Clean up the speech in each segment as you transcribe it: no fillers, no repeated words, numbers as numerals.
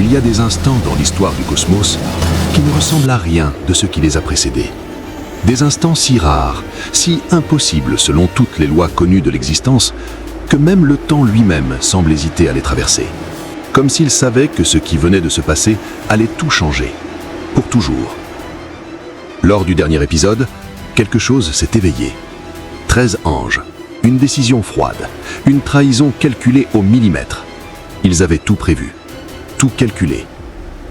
Il y a des instants dans l'histoire du cosmos qui ne ressemblent à rien de ce qui les a précédés. Des instants si rares, si impossibles selon toutes les lois connues de l'existence, que même le temps lui-même semble hésiter à les traverser. Comme s'il savait que ce qui venait de se passer allait tout changer, pour toujours. Lors du dernier épisode, quelque chose s'est éveillé. 13 anges, une décision froide, une trahison calculée au millimètre. Ils avaient tout prévu, tout calculé.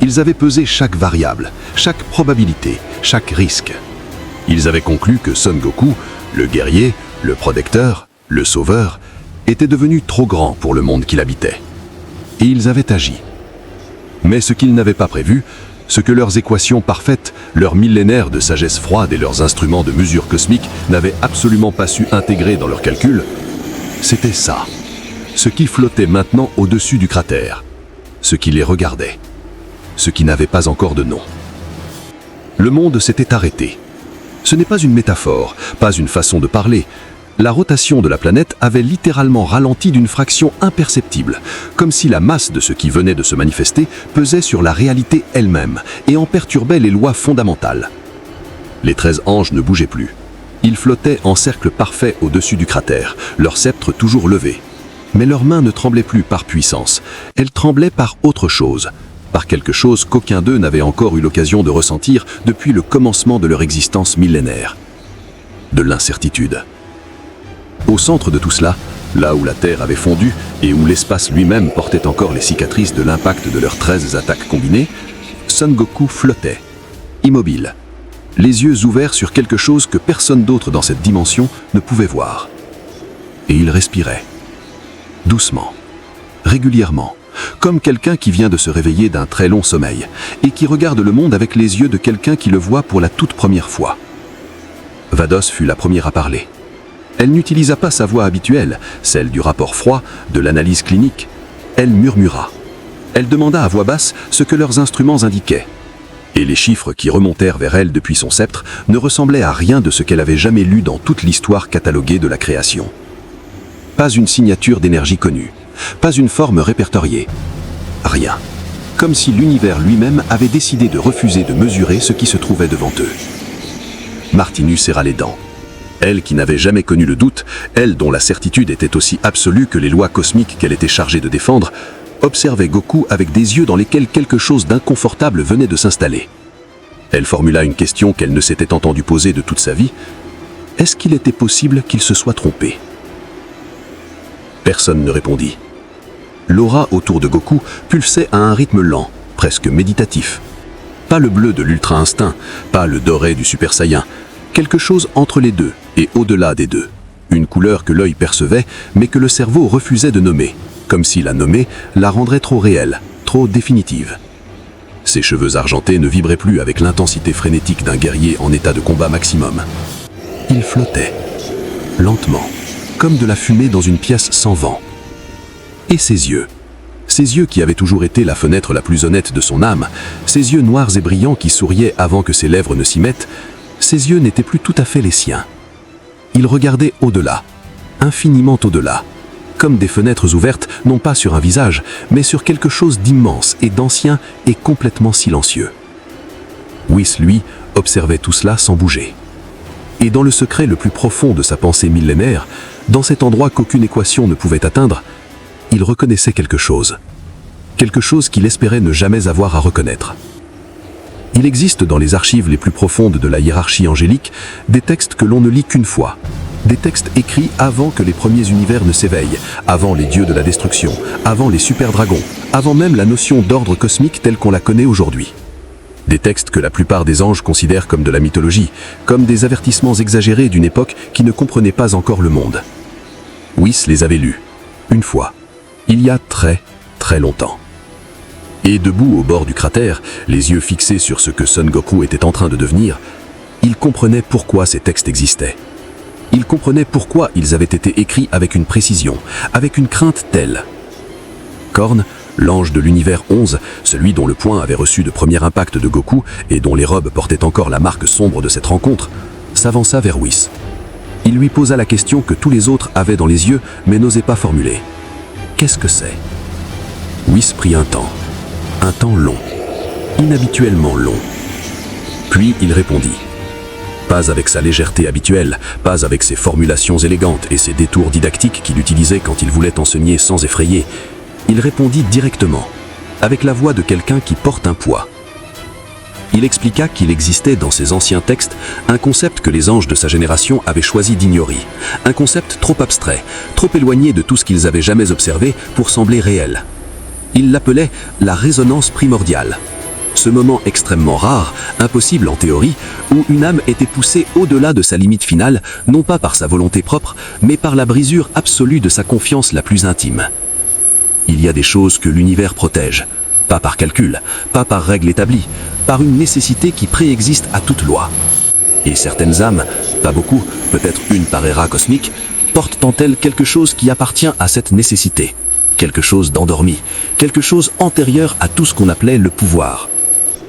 Ils avaient pesé chaque variable, chaque probabilité, chaque risque. Ils avaient conclu que Son Goku, le guerrier, le protecteur, le sauveur, était devenu trop grand pour le monde qu'il habitait. Et ils avaient agi. Mais ce qu'ils n'avaient pas prévu, ce que leurs équations parfaites, leurs millénaires de sagesse froide et leurs instruments de mesure cosmique n'avaient absolument pas su intégrer dans leurs calculs, c'était ça. Ce qui flottait maintenant au-dessus du cratère. Ce qui les regardait. Ce qui n'avait pas encore de nom. Le monde s'était arrêté. Ce n'est pas une métaphore, pas une façon de parler. La rotation de la planète avait littéralement ralenti d'une fraction imperceptible, comme si la masse de ce qui venait de se manifester pesait sur la réalité elle-même et en perturbait les lois fondamentales. Les 13 anges ne bougeaient plus. Ils flottaient en cercle parfait au-dessus du cratère, leur sceptre toujours levé. Mais leurs mains ne tremblaient plus par puissance, elles tremblaient par autre chose, par quelque chose qu'aucun d'eux n'avait encore eu l'occasion de ressentir depuis le commencement de leur existence millénaire. De l'incertitude. Au centre de tout cela, là où la Terre avait fondu et où l'espace lui-même portait encore les cicatrices de l'impact de leurs 13 attaques combinées, Son Goku flottait, immobile, les yeux ouverts sur quelque chose que personne d'autre dans cette dimension ne pouvait voir. Et il respirait, doucement, régulièrement, comme quelqu'un qui vient de se réveiller d'un très long sommeil et qui regarde le monde avec les yeux de quelqu'un qui le voit pour la toute première fois. Vados fut la première à parler. Elle n'utilisa pas sa voix habituelle, celle du rapport froid, de l'analyse clinique. Elle murmura. Elle demanda à voix basse ce que leurs instruments indiquaient. Et les chiffres qui remontèrent vers elle depuis son sceptre ne ressemblaient à rien de ce qu'elle avait jamais lu dans toute l'histoire cataloguée de la création. Pas une signature d'énergie connue, pas une forme répertoriée. Rien. Comme si l'univers lui-même avait décidé de refuser de mesurer ce qui se trouvait devant eux. Martinus serra les dents. Elle qui n'avait jamais connu le doute, elle dont la certitude était aussi absolue que les lois cosmiques qu'elle était chargée de défendre, observait Goku avec des yeux dans lesquels quelque chose d'inconfortable venait de s'installer. Elle formula une question qu'elle ne s'était entendue poser de toute sa vie. Est-ce qu'il était possible qu'il se soit trompé? Personne ne répondit. L'aura autour de Goku pulsait à un rythme lent, presque méditatif. Pas le bleu de l'ultra-instinct, pas le doré du Super Saiyan, quelque chose entre les deux et au-delà des deux. Une couleur que l'œil percevait, mais que le cerveau refusait de nommer, comme si la nommer la rendrait trop réelle, trop définitive. Ses cheveux argentés ne vibraient plus avec l'intensité frénétique d'un guerrier en état de combat maximum. Il flottait, lentement, comme de la fumée dans une pièce sans vent. Et ses yeux qui avaient toujours été la fenêtre la plus honnête de son âme, ses yeux noirs et brillants qui souriaient avant que ses lèvres ne s'y mettent, ses yeux n'étaient plus tout à fait les siens. Il regardait au-delà, infiniment au-delà, comme des fenêtres ouvertes, non pas sur un visage, mais sur quelque chose d'immense et d'ancien et complètement silencieux. Whis, lui, observait tout cela sans bouger. Et dans le secret le plus profond de sa pensée millénaire, dans cet endroit qu'aucune équation ne pouvait atteindre, il reconnaissait quelque chose qu'il espérait ne jamais avoir à reconnaître. Il existe dans les archives les plus profondes de la hiérarchie angélique des textes que l'on ne lit qu'une fois, des textes écrits avant que les premiers univers ne s'éveillent, avant les dieux de la destruction, avant les super-dragons, avant même la notion d'ordre cosmique telle qu'on la connaît aujourd'hui. Des textes que la plupart des anges considèrent comme de la mythologie, comme des avertissements exagérés d'une époque qui ne comprenait pas encore le monde. Whis les avait lus, une fois, il y a très, très longtemps. Et debout au bord du cratère, les yeux fixés sur ce que Son Goku était en train de devenir, il comprenait pourquoi ces textes existaient. Il comprenait pourquoi ils avaient été écrits avec une précision, avec une crainte telle. Korn, l'ange de l'univers 11, celui dont le poing avait reçu de premier impact de Goku et dont les robes portaient encore la marque sombre de cette rencontre, s'avança vers Whis. Il lui posa la question que tous les autres avaient dans les yeux mais n'osaient pas formuler. Qu'est-ce que c'est? Whis prit un temps un temps long, inhabituellement long. Puis il répondit. Pas avec sa légèreté habituelle, pas avec ses formulations élégantes et ses détours didactiques qu'il utilisait quand il voulait enseigner sans effrayer. Il répondit directement, avec la voix de quelqu'un qui porte un poids. Il expliqua qu'il existait dans ses anciens textes un concept que les anges de sa génération avaient choisi d'ignorer, un concept trop abstrait, trop éloigné de tout ce qu'ils avaient jamais observé pour sembler réel. Il l'appelait la résonance primordiale. Ce moment extrêmement rare, impossible en théorie, où une âme était poussée au-delà de sa limite finale, non pas par sa volonté propre, mais par la brisure absolue de sa confiance la plus intime. Il y a des choses que l'univers protège, pas par calcul, pas par règle établie, par une nécessité qui préexiste à toute loi. Et certaines âmes, pas beaucoup, peut-être une par éra cosmique, portent en elles quelque chose qui appartient à cette nécessité, quelque chose d'endormi, quelque chose antérieur à tout ce qu'on appelait le pouvoir.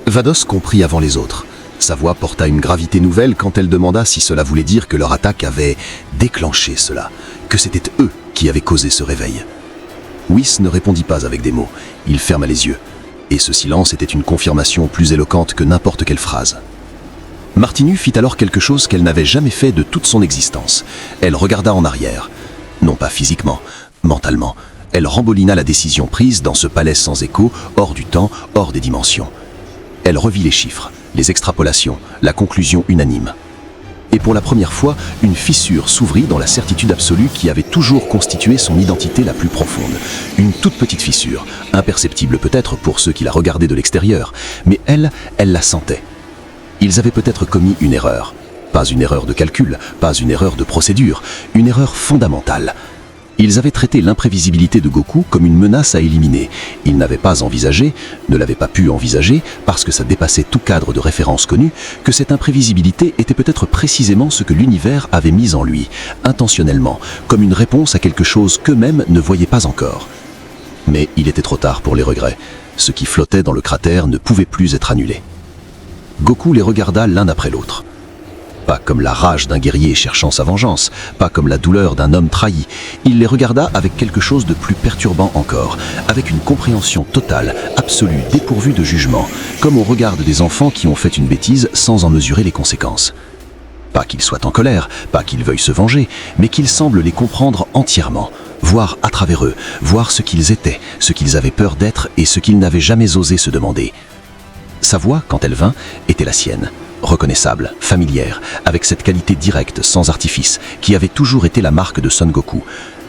Vados comprit avant les autres. Sa voix porta une gravité nouvelle quand elle demanda si cela voulait dire que leur attaque avait déclenché cela, que c'était eux qui avaient causé ce réveil. Whis ne répondit pas avec des mots, il ferma les yeux, et ce silence était une confirmation plus éloquente que n'importe quelle phrase. Martinu fit alors quelque chose qu'elle n'avait jamais fait de toute son existence. Elle regarda en arrière, non pas physiquement, mentalement. Elle rembolina la décision prise dans ce palais sans écho, hors du temps, hors des dimensions. Elle revit les chiffres, les extrapolations, la conclusion unanime. Et pour la première fois, une fissure s'ouvrit dans la certitude absolue qui avait toujours constitué son identité la plus profonde. Une toute petite fissure, imperceptible peut-être pour ceux qui la regardaient de l'extérieur, mais elle la sentait. Ils avaient peut-être commis une erreur. Pas une erreur de calcul, pas une erreur de procédure, une erreur fondamentale. Ils avaient traité l'imprévisibilité de Goku comme une menace à éliminer. Ils n'avaient pas envisagé, ne l'avaient pas pu envisager, parce que ça dépassait tout cadre de référence connu, que cette imprévisibilité était peut-être précisément ce que l'univers avait mis en lui, intentionnellement, comme une réponse à quelque chose qu'eux-mêmes ne voyaient pas encore. Mais il était trop tard pour les regrets. Ce qui flottait dans le cratère ne pouvait plus être annulé. Goku les regarda l'un après l'autre. Pas comme la rage d'un guerrier cherchant sa vengeance, pas comme la douleur d'un homme trahi. Il les regarda avec quelque chose de plus perturbant encore, avec une compréhension totale, absolue, dépourvue de jugement, comme on regarde des enfants qui ont fait une bêtise sans en mesurer les conséquences. Pas qu'ils soient en colère, pas qu'ils veuillent se venger, mais qu'ils semblent les comprendre entièrement, voir à travers eux, voir ce qu'ils étaient, ce qu'ils avaient peur d'être et ce qu'ils n'avaient jamais osé se demander. Sa voix, quand elle vint, était la sienne. Reconnaissable, familière, avec cette qualité directe, sans artifice, qui avait toujours été la marque de Son Goku.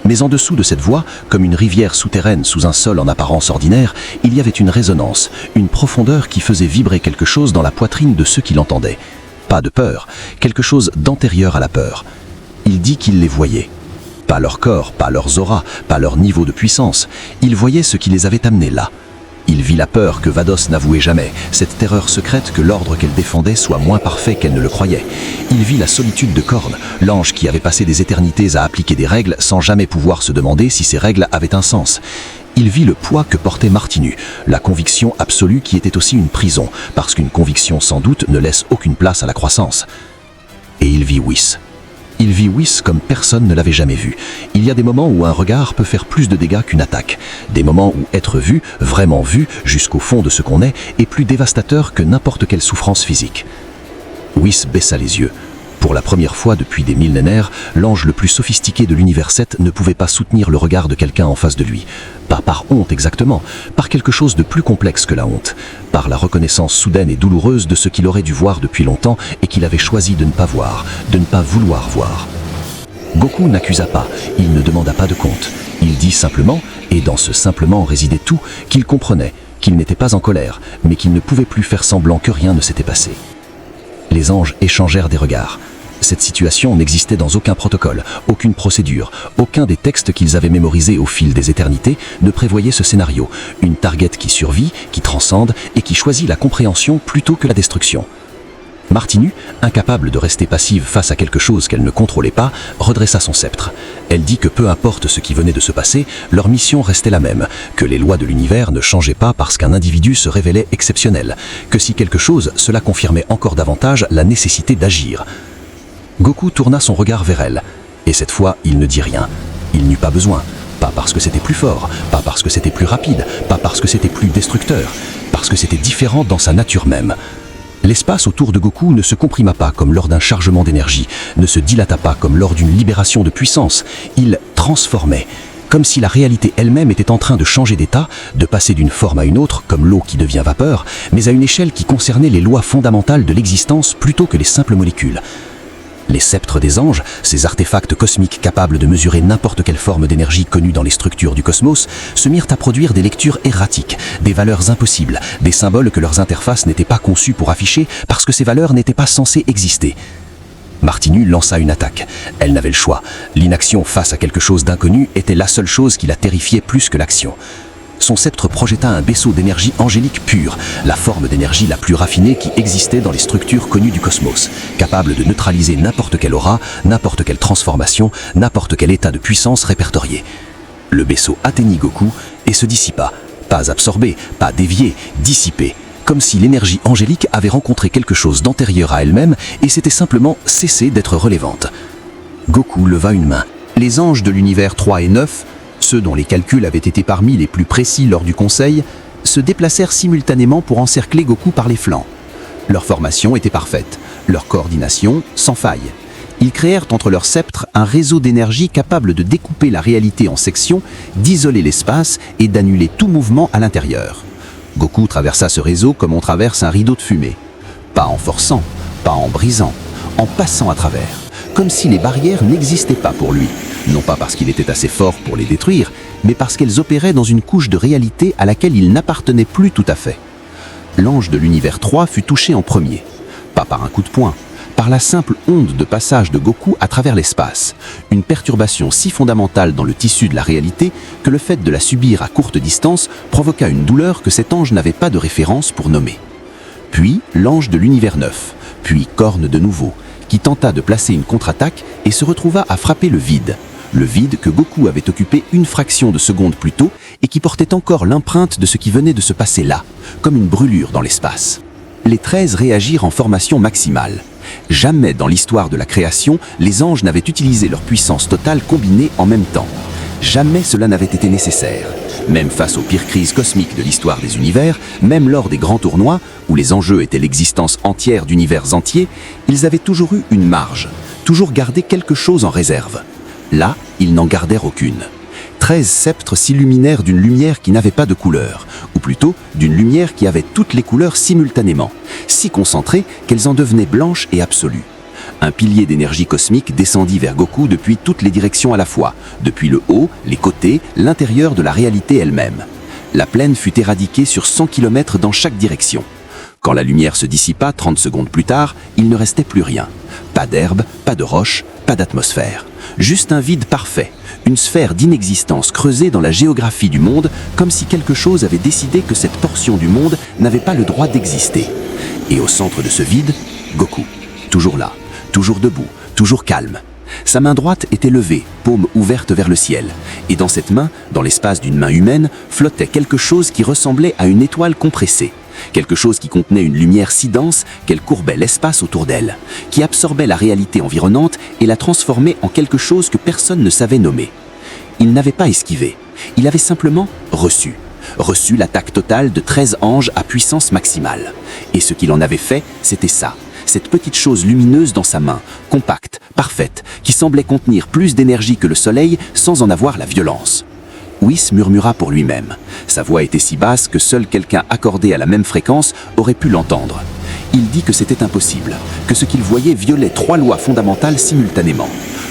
Mais en dessous de cette voix, comme une rivière souterraine sous un sol en apparence ordinaire, il y avait une résonance, une profondeur qui faisait vibrer quelque chose dans la poitrine de ceux qui l'entendaient. Pas de peur, quelque chose d'antérieur à la peur. Il dit qu'il les voyait. Pas leur corps, pas leurs auras, pas leur niveau de puissance. Il voyait ce qui les avait amenés là. Il vit la peur que Vados n'avouait jamais, cette terreur secrète que l'ordre qu'elle défendait soit moins parfait qu'elle ne le croyait. Il vit la solitude de Korn, l'ange qui avait passé des éternités à appliquer des règles sans jamais pouvoir se demander si ces règles avaient un sens. Il vit le poids que portait Martinu, la conviction absolue qui était aussi une prison, parce qu'une conviction sans doute ne laisse aucune place à la croissance. Et il vit Whis. Il vit Whis comme personne ne l'avait jamais vu. Il y a des moments où un regard peut faire plus de dégâts qu'une attaque. Des moments où être vu, vraiment vu, jusqu'au fond de ce qu'on est plus dévastateur que n'importe quelle souffrance physique. Whis baissa les yeux. Pour la première fois depuis des millénaires, l'ange le plus sophistiqué de l'univers 7 ne pouvait pas soutenir le regard de quelqu'un en face de lui. Pas par honte exactement, par quelque chose de plus complexe que la honte. Par la reconnaissance soudaine et douloureuse de ce qu'il aurait dû voir depuis longtemps et qu'il avait choisi de ne pas voir, de ne pas vouloir voir. Goku n'accusa pas, il ne demanda pas de compte. Il dit simplement, et dans ce simplement résidait tout, qu'il comprenait, qu'il n'était pas en colère, mais qu'il ne pouvait plus faire semblant que rien ne s'était passé. Les anges échangèrent des regards. Cette situation n'existait dans aucun protocole, aucune procédure, aucun des textes qu'ils avaient mémorisés au fil des éternités ne prévoyait ce scénario, une target qui survit, qui transcende et qui choisit la compréhension plutôt que la destruction. Martinu, incapable de rester passive face à quelque chose qu'elle ne contrôlait pas, redressa son sceptre. Elle dit que peu importe ce qui venait de se passer, leur mission restait la même, que les lois de l'univers ne changeaient pas parce qu'un individu se révélait exceptionnel, que si quelque chose, cela confirmait encore davantage la nécessité d'agir. Goku tourna son regard vers elle, et cette fois, il ne dit rien. Il n'eut pas besoin, pas parce que c'était plus fort, pas parce que c'était plus rapide, pas parce que c'était plus destructeur. parce que c'était différent dans sa nature même. L'espace autour de Goku ne se comprima pas comme lors d'un chargement d'énergie, ne se dilata pas comme lors d'une libération de puissance, il transformait, comme si la réalité elle-même était en train de changer d'état, de passer d'une forme à une autre, comme l'eau qui devient vapeur, mais à une échelle qui concernait les lois fondamentales de l'existence plutôt que les simples molécules. Les sceptres des anges, ces artefacts cosmiques capables de mesurer n'importe quelle forme d'énergie connue dans les structures du cosmos, se mirent à produire des lectures erratiques, des valeurs impossibles, des symboles que leurs interfaces n'étaient pas conçues pour afficher parce que ces valeurs n'étaient pas censées exister. Martinu lança une attaque. Elle n'avait le choix. L'inaction face à quelque chose d'inconnu était la seule chose qui la terrifiait plus que l'action. Son sceptre projeta un vaisseau d'énergie angélique pure, la forme d'énergie la plus raffinée qui existait dans les structures connues du cosmos, capable de neutraliser n'importe quelle aura, n'importe quelle transformation, n'importe quel état de puissance répertorié. Le vaisseau atteignit Goku et se dissipa, pas absorbé, pas dévié, dissipé, comme si l'énergie angélique avait rencontré quelque chose d'antérieur à elle-même et s'était simplement cessée d'être relevante. Goku leva une main. Les anges de l'univers 3 et 9, ceux dont les calculs avaient été parmi les plus précis lors du conseil, se déplacèrent simultanément pour encercler Goku par les flancs. Leur formation était parfaite, leur coordination sans faille. Ils créèrent entre leurs sceptres un réseau d'énergie capable de découper la réalité en sections, d'isoler l'espace et d'annuler tout mouvement à l'intérieur. Goku traversa ce réseau comme on traverse un rideau de fumée. Pas en forçant, pas en brisant, en passant à travers, comme si les barrières n'existaient pas pour lui. Non pas parce qu'il était assez fort pour les détruire, mais parce qu'elles opéraient dans une couche de réalité à laquelle il n'appartenait plus tout à fait. L'ange de l'univers 3 fut touché en premier, pas par un coup de poing, par la simple onde de passage de Goku à travers l'espace, une perturbation si fondamentale dans le tissu de la réalité que le fait de la subir à courte distance provoqua une douleur que cet ange n'avait pas de référence pour nommer. Puis l'ange de l'univers 9, puis Corne de nouveau, qui tenta de placer une contre-attaque et se retrouva à frapper le vide que Goku avait occupé une fraction de seconde plus tôt et qui portait encore l'empreinte de ce qui venait de se passer là, comme une brûlure dans l'espace. Les 13 réagirent en formation maximale. Jamais dans l'histoire de la création, les anges n'avaient utilisé leur puissance totale combinée en même temps. Jamais cela n'avait été nécessaire. Même face aux pires crises cosmiques de l'histoire des univers, même lors des grands tournois, où les enjeux étaient l'existence entière d'univers entiers, ils avaient toujours eu une marge, toujours gardé quelque chose en réserve. Là, ils n'en gardèrent aucune. 13 sceptres s'illuminèrent d'une lumière qui n'avait pas de couleur, ou plutôt d'une lumière qui avait toutes les couleurs simultanément, si concentrées qu'elles en devenaient blanches et absolues. Un pilier d'énergie cosmique descendit vers Goku depuis toutes les directions à la fois, depuis le haut, les côtés, l'intérieur de la réalité elle-même. La plaine fut éradiquée sur 100 km dans chaque direction. Quand la lumière se dissipa 30 secondes plus tard, il ne restait plus rien. Pas d'herbe, pas de roche, pas d'atmosphère. Juste un vide parfait, une sphère d'inexistence creusée dans la géographie du monde, comme si quelque chose avait décidé que cette portion du monde n'avait pas le droit d'exister. Et au centre de ce vide, Goku, toujours là, toujours debout, toujours calme. Sa main droite était levée, paume ouverte vers le ciel, et dans cette main, dans l'espace d'une main humaine, flottait quelque chose qui ressemblait à une étoile compressée. Quelque chose qui contenait une lumière si dense qu'elle courbait l'espace autour d'elle, qui absorbait la réalité environnante et la transformait en quelque chose que personne ne savait nommer. Il n'avait pas esquivé, il avait simplement reçu l'attaque totale de 13 anges à puissance maximale. Et ce qu'il en avait fait, c'était ça, cette petite chose lumineuse dans sa main, compacte, parfaite, qui semblait contenir plus d'énergie que le soleil sans en avoir la violence. Whis murmura pour lui-même. Sa voix était si basse que seul quelqu'un accordé à la même fréquence aurait pu l'entendre. Il dit que c'était impossible, que ce qu'il voyait violait 3 lois fondamentales simultanément,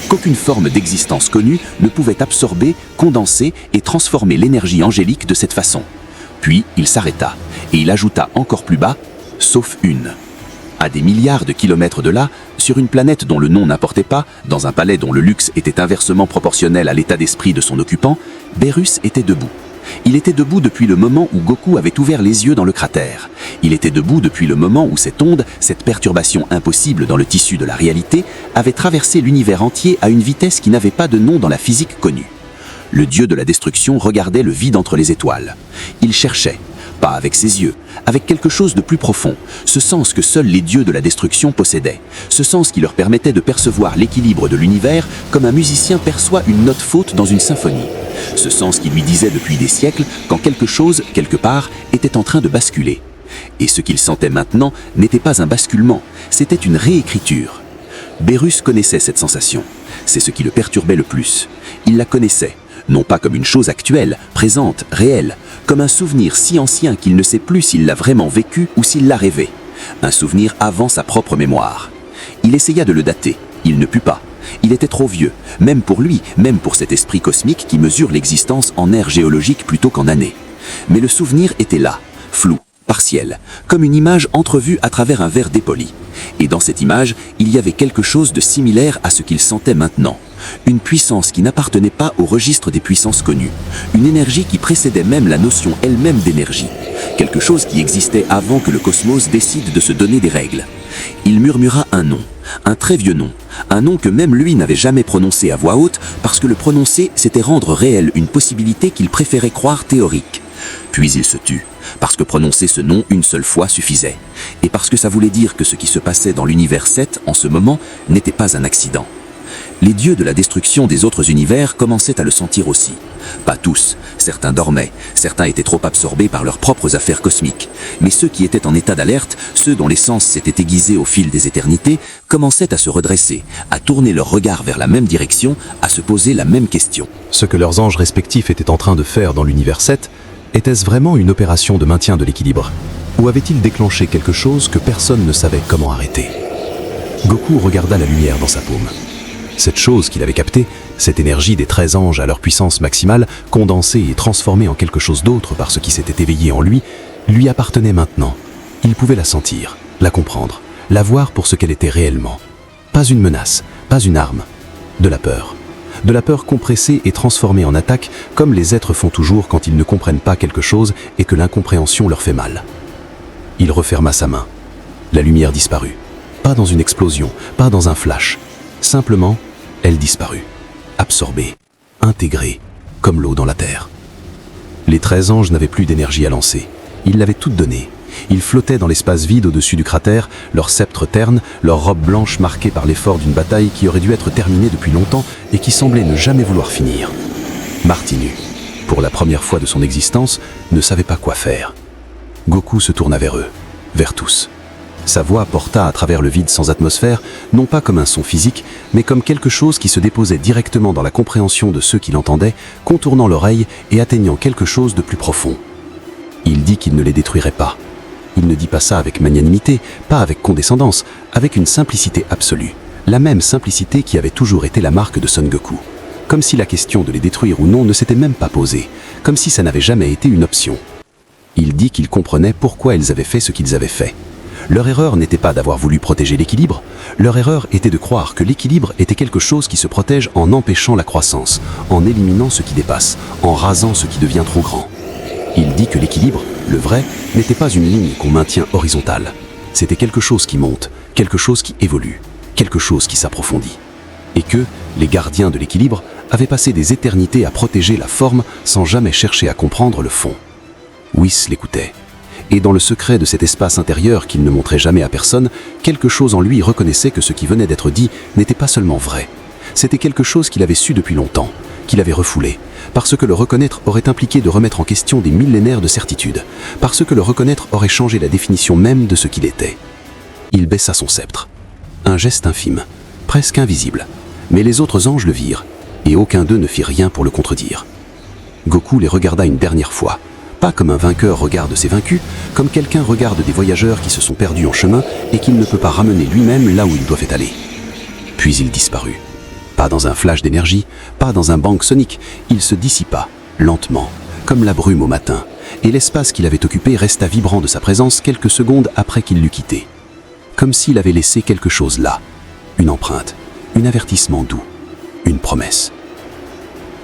qu'aucune forme d'existence connue ne pouvait absorber, condenser et transformer l'énergie angélique de cette façon. Puis il s'arrêta, et il ajouta encore plus bas, sauf une. À des milliards de kilomètres de là, sur une planète dont le nom n'importait pas, dans un palais dont le luxe était inversement proportionnel à l'état d'esprit de son occupant, Beerus était debout. Il était debout depuis le moment où Goku avait ouvert les yeux dans le cratère. Il était debout depuis le moment où cette onde, cette perturbation impossible dans le tissu de la réalité, avait traversé l'univers entier à une vitesse qui n'avait pas de nom dans la physique connue. Le dieu de la destruction regardait le vide entre les étoiles. Il cherchait, pas avec ses yeux, avec quelque chose de plus profond, ce sens que seuls les dieux de la destruction possédaient, ce sens qui leur permettait de percevoir l'équilibre de l'univers comme un musicien perçoit une note faute dans une symphonie, ce sens qui lui disait depuis des siècles quand quelque chose, quelque part, était en train de basculer. Et ce qu'il sentait maintenant n'était pas un basculement, c'était une réécriture. Bérus connaissait cette sensation, c'est ce qui le perturbait le plus. Il la connaissait, non pas comme une chose actuelle, présente, réelle, comme un souvenir si ancien qu'il ne sait plus s'il l'a vraiment vécu ou s'il l'a rêvé. Un souvenir avant sa propre mémoire. Il essaya de le dater, il ne put pas. Il était trop vieux, même pour lui, même pour cet esprit cosmique qui mesure l'existence en ère géologique plutôt qu'en années. Mais le souvenir était là, flou, partiel, comme une image entrevue à travers un verre dépoli. Et dans cette image, il y avait quelque chose de similaire à ce qu'il sentait maintenant. Une puissance qui n'appartenait pas au registre des puissances connues. Une énergie qui précédait même la notion elle-même d'énergie. Quelque chose qui existait avant que le cosmos décide de se donner des règles. Il murmura un nom, un très vieux nom. Un nom que même lui n'avait jamais prononcé à voix haute parce que le prononcer, c'était rendre réelle une possibilité qu'il préférait croire théorique. Puis il se tut, parce que prononcer ce nom une seule fois suffisait. Et parce que ça voulait dire que ce qui se passait dans l'univers 7 en ce moment n'était pas un accident. Les dieux de la destruction des autres univers commençaient à le sentir aussi. Pas tous, certains dormaient, certains étaient trop absorbés par leurs propres affaires cosmiques. Mais ceux qui étaient en état d'alerte, ceux dont les sens s'étaient aiguisés au fil des éternités, commençaient à se redresser, à tourner leur regard vers la même direction, à se poser la même question. Ce que leurs anges respectifs étaient en train de faire dans l'univers 7, était-ce vraiment une opération de maintien de l'équilibre? Ou avait-il déclenché quelque chose que personne ne savait comment arrêter? Goku regarda la lumière dans sa paume. Cette chose qu'il avait captée, cette énergie des 13 anges à leur puissance maximale, condensée et transformée en quelque chose d'autre par ce qui s'était éveillé en lui appartenait maintenant. Il pouvait la sentir, la comprendre, la voir pour ce qu'elle était réellement. Pas une menace, pas une arme, de la peur. De la peur compressée et transformée en attaque, comme les êtres font toujours quand ils ne comprennent pas quelque chose et que l'incompréhension leur fait mal. Il referma sa main. La lumière disparut. Pas dans une explosion, pas dans un flash. Simplement, elle disparut, absorbée, intégrée, comme l'eau dans la terre. Les 13 anges n'avaient plus d'énergie à lancer. Ils l'avaient toute donnée. Ils flottaient dans l'espace vide au-dessus du cratère, leurs sceptres ternes, leurs robes blanches marquées par l'effort d'une bataille qui aurait dû être terminée depuis longtemps et qui semblait ne jamais vouloir finir. Martinu, pour la première fois de son existence, ne savait pas quoi faire. Goku se tourna vers eux, vers tous. Sa voix porta à travers le vide sans atmosphère, non pas comme un son physique, mais comme quelque chose qui se déposait directement dans la compréhension de ceux qui l'entendaient, contournant l'oreille et atteignant quelque chose de plus profond. Il dit qu'il ne les détruirait pas. Il ne dit pas ça avec magnanimité, pas avec condescendance, avec une simplicité absolue. La même simplicité qui avait toujours été la marque de Son Goku. Comme si la question de les détruire ou non ne s'était même pas posée, comme si ça n'avait jamais été une option. Il dit qu'il comprenait pourquoi ils avaient fait ce qu'ils avaient fait. Leur erreur n'était pas d'avoir voulu protéger l'équilibre, leur erreur était de croire que l'équilibre était quelque chose qui se protège en empêchant la croissance, en éliminant ce qui dépasse, en rasant ce qui devient trop grand. Il dit que l'équilibre, le vrai, n'était pas une ligne qu'on maintient horizontale. C'était quelque chose qui monte, quelque chose qui évolue, quelque chose qui s'approfondit. Et que les gardiens de l'équilibre avaient passé des éternités à protéger la forme sans jamais chercher à comprendre le fond. Whis l'écoutait. Et dans le secret de cet espace intérieur qu'il ne montrait jamais à personne, quelque chose en lui reconnaissait que ce qui venait d'être dit n'était pas seulement vrai. C'était quelque chose qu'il avait su depuis longtemps, qu'il avait refoulé, parce que le reconnaître aurait impliqué de remettre en question des millénaires de certitude, parce que le reconnaître aurait changé la définition même de ce qu'il était. Il baissa son sceptre. Un geste infime, presque invisible, mais les autres anges le virent, et aucun d'eux ne fit rien pour le contredire. Goku les regarda une dernière fois, pas comme un vainqueur regarde ses vaincus, comme quelqu'un regarde des voyageurs qui se sont perdus en chemin et qu'il ne peut pas ramener lui-même là où ils doivent aller. Puis il disparut. Pas dans un flash d'énergie, pas dans un bang sonique, il se dissipa, lentement, comme la brume au matin, et l'espace qu'il avait occupé resta vibrant de sa présence quelques secondes après qu'il l'eût quitté. Comme s'il avait laissé quelque chose là, une empreinte, un avertissement doux, une promesse.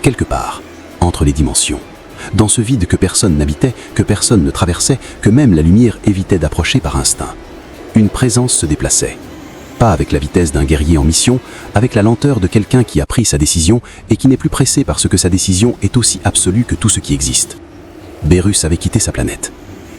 Quelque part, entre les dimensions, dans ce vide que personne n'habitait, que personne ne traversait, que même la lumière évitait d'approcher par instinct. Une présence se déplaçait. Pas avec la vitesse d'un guerrier en mission, avec la lenteur de quelqu'un qui a pris sa décision et qui n'est plus pressé parce que sa décision est aussi absolue que tout ce qui existe. Bérus avait quitté sa planète.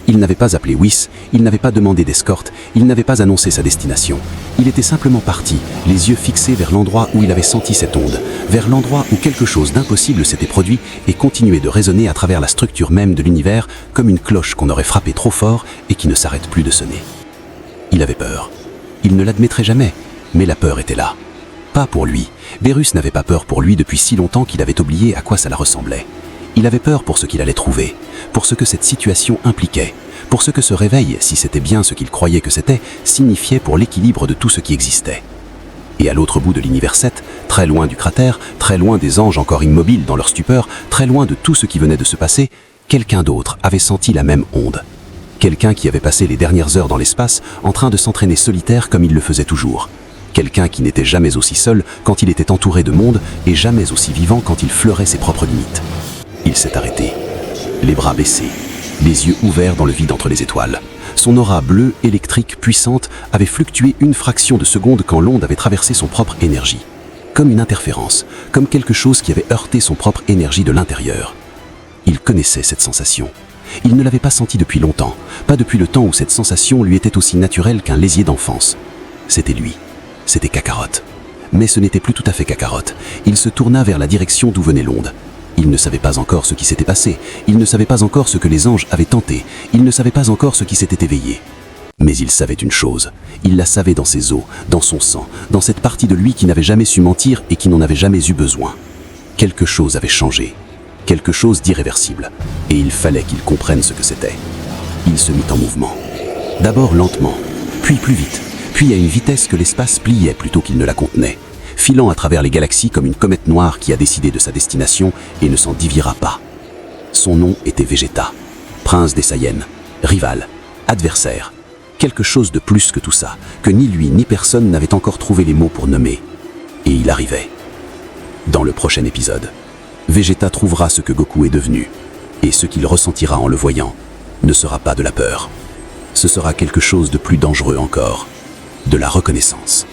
Il n'avait pas appelé Whis, il n'avait pas demandé d'escorte, il n'avait pas annoncé sa destination. Il était simplement parti, les yeux fixés vers l'endroit où il avait senti cette onde, vers l'endroit où quelque chose d'impossible s'était produit et continuait de résonner à travers la structure même de l'univers comme une cloche qu'on aurait frappée trop fort et qui ne s'arrête plus de sonner. Il avait peur. Il ne l'admettrait jamais, mais la peur était là. Pas pour lui. Bérus n'avait pas peur pour lui depuis si longtemps qu'il avait oublié à quoi cela ressemblait. Il avait peur pour ce qu'il allait trouver, pour ce que cette situation impliquait, pour ce que ce réveil, si c'était bien ce qu'il croyait que c'était, signifiait pour l'équilibre de tout ce qui existait. Et à l'autre bout de l'univers 7, très loin du cratère, très loin des anges encore immobiles dans leur stupeur, très loin de tout ce qui venait de se passer, quelqu'un d'autre avait senti la même onde. Quelqu'un qui avait passé les dernières heures dans l'espace en train de s'entraîner solitaire comme il le faisait toujours. Quelqu'un qui n'était jamais aussi seul quand il était entouré de monde et jamais aussi vivant quand il fleurait ses propres limites. Il s'est arrêté, les bras baissés, les yeux ouverts dans le vide entre les étoiles. Son aura bleue, électrique, puissante, avait fluctué une fraction de seconde quand l'onde avait traversé son propre énergie. Comme une interférence, comme quelque chose qui avait heurté son propre énergie de l'intérieur. Il connaissait cette sensation. Il ne l'avait pas sentie depuis longtemps, pas depuis le temps où cette sensation lui était aussi naturelle qu'un lésier d'enfance. C'était lui, c'était Kakarot. Mais ce n'était plus tout à fait Kakarot. Il se tourna vers la direction d'où venait l'onde. Il ne savait pas encore ce qui s'était passé, il ne savait pas encore ce que les anges avaient tenté, il ne savait pas encore ce qui s'était éveillé. Mais il savait une chose, il la savait dans ses os, dans son sang, dans cette partie de lui qui n'avait jamais su mentir et qui n'en avait jamais eu besoin. Quelque chose avait changé, quelque chose d'irréversible, et il fallait qu'il comprenne ce que c'était. Il se mit en mouvement. D'abord lentement, puis plus vite, puis à une vitesse que l'espace pliait plutôt qu'il ne la contenait, filant à travers les galaxies comme une comète noire qui a décidé de sa destination et ne s'en déviera pas. Son nom était Vegeta, prince des Saiyans, rival, adversaire, quelque chose de plus que tout ça, que ni lui ni personne n'avait encore trouvé les mots pour nommer. Et il arrivait. Dans le prochain épisode, Vegeta trouvera ce que Goku est devenu, et ce qu'il ressentira en le voyant ne sera pas de la peur. Ce sera quelque chose de plus dangereux encore, de la reconnaissance.